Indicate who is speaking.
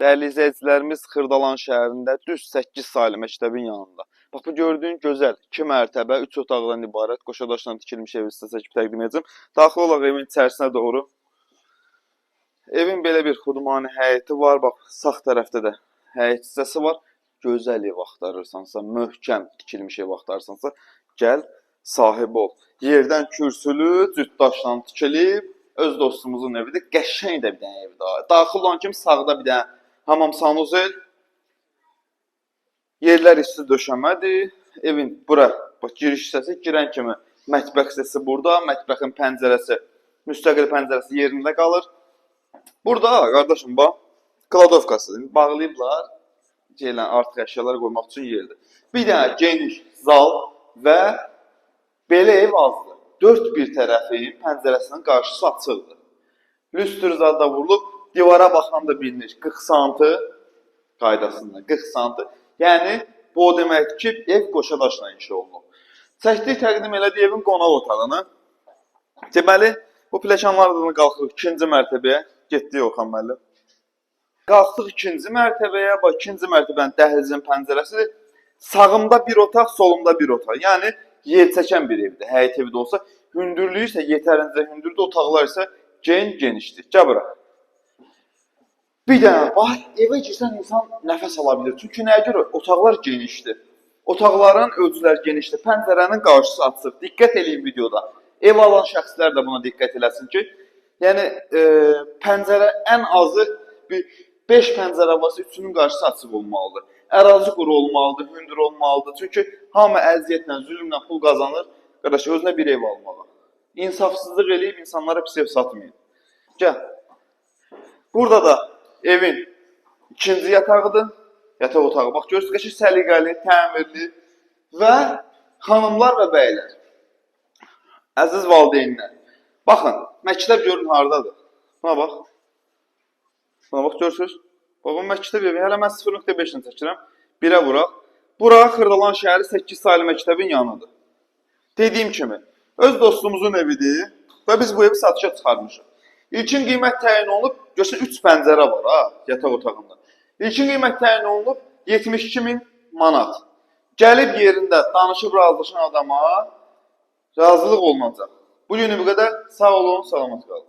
Speaker 1: Dəyərli izləyicilərimiz, Xırdalan şəhərində düz 8 saylı məktəbin yanında. Bax, bu gördüyün gözəl 2 mərtəbə, 3 otaqdan ibarət qoşadaşla tikilmiş evi sizə çəkib təqdim edəcəm. Daxil olaraq evin içərisinə doğru. Evin belə bir xudmani həyəti var. Bax, sağ tərəfdə də həyət hissəsi var. Gözəl ev axtarırsansa, möhkəm tikilmiş ev axtarırsansa, gəl, sahib ol. Yerdən kürsülü, cütdaşla tikilib, öz dostumuzun evidir. Qəşəng də bir dənə ev daha. Daxil olan kimi sağda bir dənə hamam sanuzel. Yerlər isti döşəmədir. Evin bura, bax, giriş hissəsi, girən kimi mətbəx hissəsi burada. Mətbəxin pəncərəsi, müstəqil pəncərəsi yerində qalır. Burada, qardaşım, bax, kladovkası bağlayıblar. Gələn artıq əşyalar qoymaq üçün yerdir. Bir dənə geniş zal və belə ev azdır. 4 bir tərəfin pəncərəsinin qarşısı açıqdır. Lüstr zadda vurulub, divara baxan da bilinir 40 santı qaydasında, 40 santı. Yəni, bu o deməkdir ki, ev qoşadaşla inşa olunub. Çəkdik, təqdim elədik evin qonaq otağını. Deməli, bu pləkanlardan qalxırıq 2-ci mərtəbəyə. Getdik Orxan müəllim. Qalxdıq 2-ci mərtəbəyə, bax, 2-ci mərtəbənin dəhlizin pəncərəsidir. Sağımda bir otaq, solumda bir otaq. Yəni, yer çəkən bir evdir. Həyət evi də olsa, hündürlüyü isə yetərincə hündürdür, otaqlar isə genişdir. Gəl bura. Bir dənə var, evə girsən insan nəfəs ala bilir. Çünki nəyə görə? Otaqlar genişdir. Otaqların ölçüləri genişdir. Pəncərənin qarşısı açıq. Diqqət eləyin videoda. Ev alan şəxslər də buna diqqət eləsin ki, yəni pəncərə ən azı 5 pəncərə varsa 3-ünün qarşısı açıq olmalıdır. Ərazi quru olmalıdır, hündür olmalıdır. Çünki hamı əziyyətlə, zülmlə pul qazanır. Qardaş, özünə bir ev almalı. İnsafsızlıq eləyib insanlara pis ev satmayın. Gəl. Burada da evin ikinci yatağıdır. Yataq otağı. Bax, görürsünüz ki, səliqəli, təmirli və xanımlar və bəylər. Əziz valideynlər. Baxın, məktəb görün haradadır. Buna bax. Buna bax, görürsünüz. Baxın, məktəb evi. Hələ mən 0.5-ni çəkirəm. 1-ə vuraq. Bura Xırdalan şəhəri 8 saylı məktəbin yanıdır. Dediyim kimi, öz dostumuzun evidir və biz bu evi satışa çıxarmışıq. İlkin qiymət təyin olunub, görsən 3 pəncərə var ha, yataq otağında. İlkin qiymət təyin olunub 72.000 manat. Gəlib yerində danışıb razılaşan adama razılıq olunacaq. Bu günü bu qədər. Sağ olun, salamat qalın.